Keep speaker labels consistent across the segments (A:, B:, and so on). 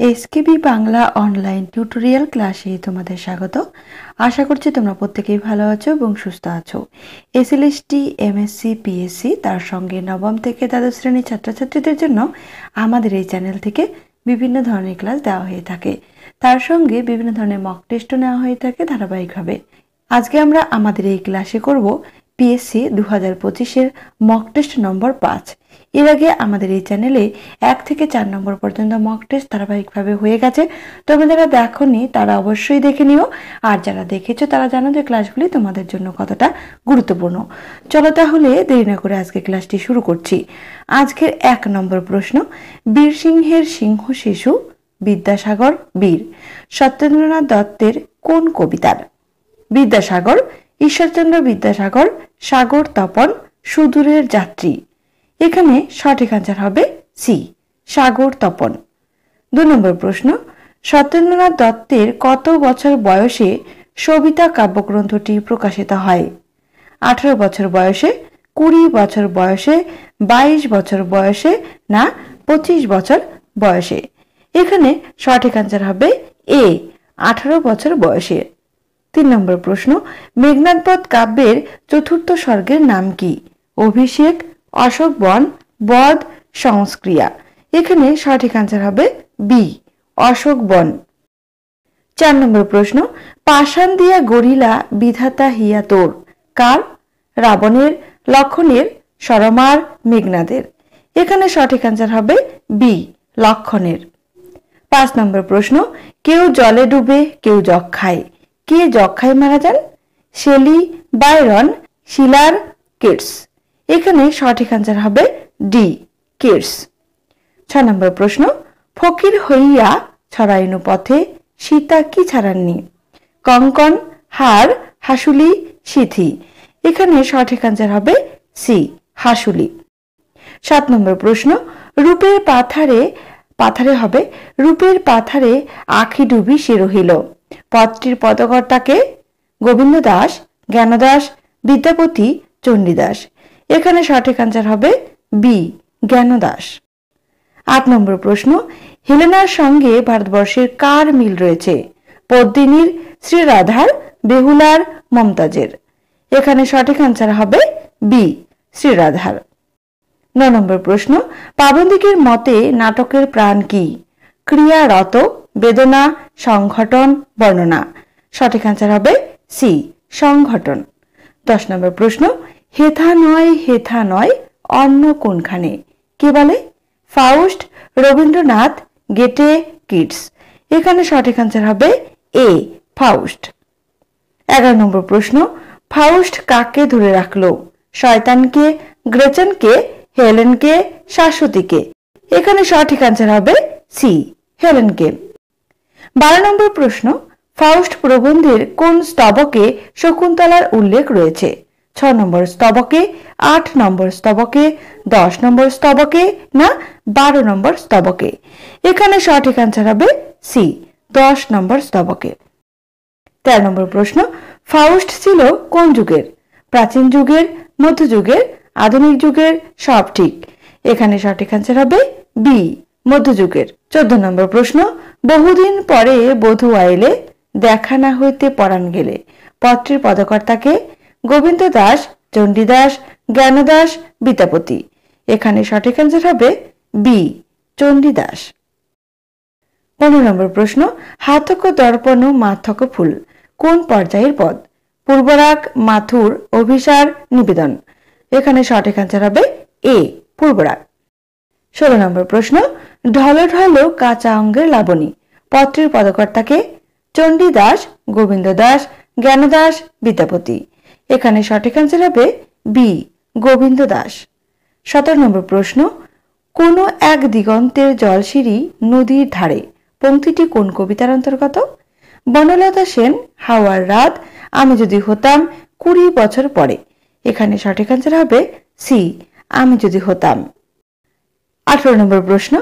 A: SKB Bangla online tutorial ক্লাসে তোমাদের স্বাগত। আশা করছি তোমরা প্রত্যেকেই ভালো আছো এবং সুস্থ আছো। এসএলএসটি, এমএসসি, পিএসসি তার সঙ্গে নবম থেকে দ্বাদশ শ্রেণীর ছাত্রছাত্রীদের জন্য আমাদের এই চ্যানেল থেকে বিভিন্ন ধরনের ক্লাস দেওয়া হয়ে থাকে। তার সঙ্গে বিভিন্ন ধরনের মক টেস্টও নেওয়া হয়ে থাকে ধারাবাহিকভাবে। আজকে আমরা আমাদের এই ক্লাসে করব পিএসসি 2025-এর মক টেস্ট নম্বর 5। এর আগে আমাদের এই চ্যানেলে 1 থেকে 4 নম্বর পর্যন্ত মক টেস্ট ধারাবাহিকভাবে হয়ে গেছে। তোমরা যারা দেখোনি তারা অবশ্যই দেখে নিও, আর যারা দেখেছো তারা জানো যে ক্লাসগুলি তোমাদের জন্য কতটা গুরুত্বপূর্ণ। চলো তাহলে দেরি না করে আজকে ক্লাসটি শুরু করছি। আজকের 1 নম্বর প্রশ্ন, বীর সিংহের সিংহ শিশু বিদ্যাসাগর বীর সত্যেন্দ্রনাথ দত্তের কোন কবিতার? বিদ্যাসাগর, ঈশ্বরচন্দ্র বিদ্যাসাগর, সাগর তপন, সুদূরের যাত্রী। এখানে সঠিক আনসার হবে সি, সাগর তপন। 2 নম্বর প্রশ্ন, সত্যেন্দ্রনাথ দত্তের কত বছর বয়সে সবিতা কাব্যগ্রন্থটি প্রকাশিত হয়? 18 বছর বয়সে, 20 বছর বয়সে, 22 বছর বয়সে, না 25 বছর বয়সে? এখানে সঠিক আনসার হবে এ, 18 বছর বয়সে। 3 নম্বর প্রশ্ন, মেঘনাদবধ কাব্যের চতুর্থ স্বর্গের নাম কি? অভিষেক, অশোক বন, বধ, সংস্ক্রিয়া। এখানে সঠিক আনসার হবে বি, অশোক বন। 4 নম্বর প্রশ্ন, পাষাণ দিয়া গড়িলা বিধাতা হিয়া তোর কার? রাবণের, লক্ষণের, সরমার, মেঘনাদের। এখানে সঠিক আনসার হবে বি, লক্ষণের। 5 নম্বর প্রশ্ন, কেউ জলে ডুবে কেউ যক্ষায়, কে যক্ষায় মারা যান? শেলি, বায়রন, শিলার, কিটস। এখানে সঠিক আনসার হবে ডি, কিটস। 6 নম্বর প্রশ্ন, ফকির হইয়া ছড়াইনু পথে সীতা কি ছাড়াননি? কঙ্কন, হার, হাসুলি, সিথি। এখানে সঠিক আনসার হবে সি, হাসুলি। 7 নম্বর প্রশ্ন, রূপের পাথারে পাথারে হবে রূপের পাথারে আখি ডুবি সে রহিল। পদটির পদকর্তাকে? গোবিন্দ দাস, জ্ঞানদাস, বিদ্যাপতি, চণ্ডীদাস। এখানে সঠিক আনসার হবে বি, জ্ঞানদাস। 8 নম্বর প্রশ্ন, হেলেনার সঙ্গে ভারতবর্ষের কার মিল রয়েছে? পদ্মিনীর, শ্রীরাধার, বেহুলার, মমতাজের। এখানে সঠিক আনসার হবে বি, শ্রীরাধার। 9 নম্বর প্রশ্ন, পাবন্দিকের মতে নাটকের প্রাণ কি? ক্রিয়ারত, বেদনা, সংঘটন, বর্ণনা। সঠিক আনসার হবে সি, সংঘটন। 10 নম্বর প্রশ্ন, হেথা নয় অন্য কোনখানে? কে বলে? ফাউস্ট, রবীন্দ্রনাথ, গেটে, কিটস। এখানে সঠিক আনসার হবে এ, ফাউস্ট। 11 নম্বর প্রশ্ন, ফাউস্ট কাকে ধরে রাখলো? শয়তানকে, গ্রেচেনকে, হেলেনকে, শাশ্বতীকে। এখানে সঠিক আনসার হবে সি, হেলেনকে। 12 নম্বর প্রশ্ন, ফাউস্ট প্রবন্ধের কোন স্তবকে শকুন্তলার উল্লেখ রয়েছে? 6 নম্বর স্তবকে, 8 নম্বর স্তবকে, 10 নম্বর স্তবকে, না 12 নম্বর স্তবকে? এখানে সঠিক আনসার হবে সি, 10 নম্বর স্তবকে। 13 নম্বর প্রশ্ন, ফাউস্ট ছিল কোন যুগের? প্রাচীন যুগের, মধ্যযুগের, আধুনিক যুগের, সব ঠিক। এখানে সঠিক আনসার হবে বি, মধ্যযুগের। 14 নম্বর প্রশ্ন, বহুদিন পরে বধূ আইলে দেখা না হইতে পরাণ গেলে। পদটির পদকর্তাকে? গোবিন্দ দাস, চণ্ডীদাস, জ্ঞানদাস, বিদ্যাপতি। এখানে সঠিক আনসার হবে বি, চণ্ডীদাস। 15 নম্বর প্রশ্ন, হাতক দর্পণ মাথক ফুল কোন পর্যায়ের পদ? পূর্বরাগ, মাথুর, অভিসার, নিবেদন। এখানে সঠিক আনসার হবে এ, পূর্বরাগ। 16 নম্বর প্রশ্ন, ঢল ঢল কাঁচা অঙ্গের লাবণী। পদটির পদকর্তাকে? চণ্ডীদাস, গোবিন্দ দাস, জ্ঞানদাস, বিদ্যাপতি। এখানে সঠিক আনসার হবে বি, গোবিন্দ দাস। 17 নম্বর প্রশ্ন, কোন এক দিগন্তের জলসিঁড়ি নদীর ধারে। পংক্তিটি কোন কবিতার অন্তর্গত? বনলতা সেন, হাওয়ার রাত, আমি যদি হতাম, 20 বছর পরে। এখানে সঠিক আনসার হবে সি, আমি যদি হতাম। 18 নম্বর প্রশ্ন,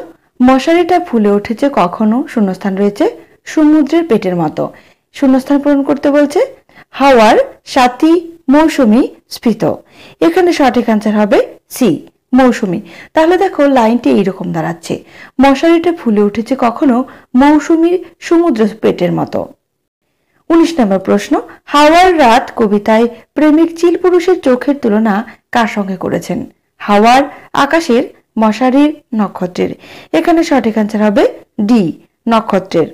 A: মশারিটা ফুলে উঠেছে কখনো? শূন্যস্থান রয়েছে সমুদ্রের পেটের মতো। শূন্যস্থান পূরণ করতে বলছে হাওয়ার, সাথী, মৌসুমী, স্ফীত। এখানে সঠিক আনসার হবে সি, মৌসুমী। তাহলে দেখো লাইনটি এইরকম দাঁড়াচ্ছে, মশারিটা ফুলে উঠেছে কখনো মৌসুমীর সমুদ্র পেটের মতো। 19 নম্বর প্রশ্ন, হাওয়ার রাত কবিতায় প্রেমিক চিল পুরুষের চোখের তুলনা কার সঙ্গে করেছেন? হাওয়ার, আকাশের, মশারির, নক্ষত্রের। এখানে সঠিক আনসার হবে ডি, নক্ষত্রের।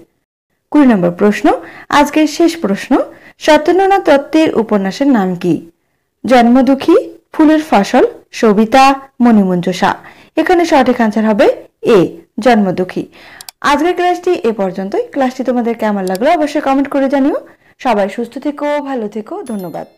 A: 20 নম্বর প্রশ্ন, আজকের শেষ প্রশ্ন, সত্যেন্দ্রনাথ দত্তের উপন্যাসের নাম কি? জন্মদুঃখী, ফুলের ফসল, সবিতা, মণিমঞ্জুষা। এখানে সঠিক আনসার হবে এ, জন্মদুঃখী। আজকের ক্লাসটি এ পর্যন্তই। ক্লাসটি তোমাদের কেমন লাগলো অবশ্যই কমেন্ট করে জানিও। সবাই সুস্থ থেকো, ভালো থেকো, ধন্যবাদ।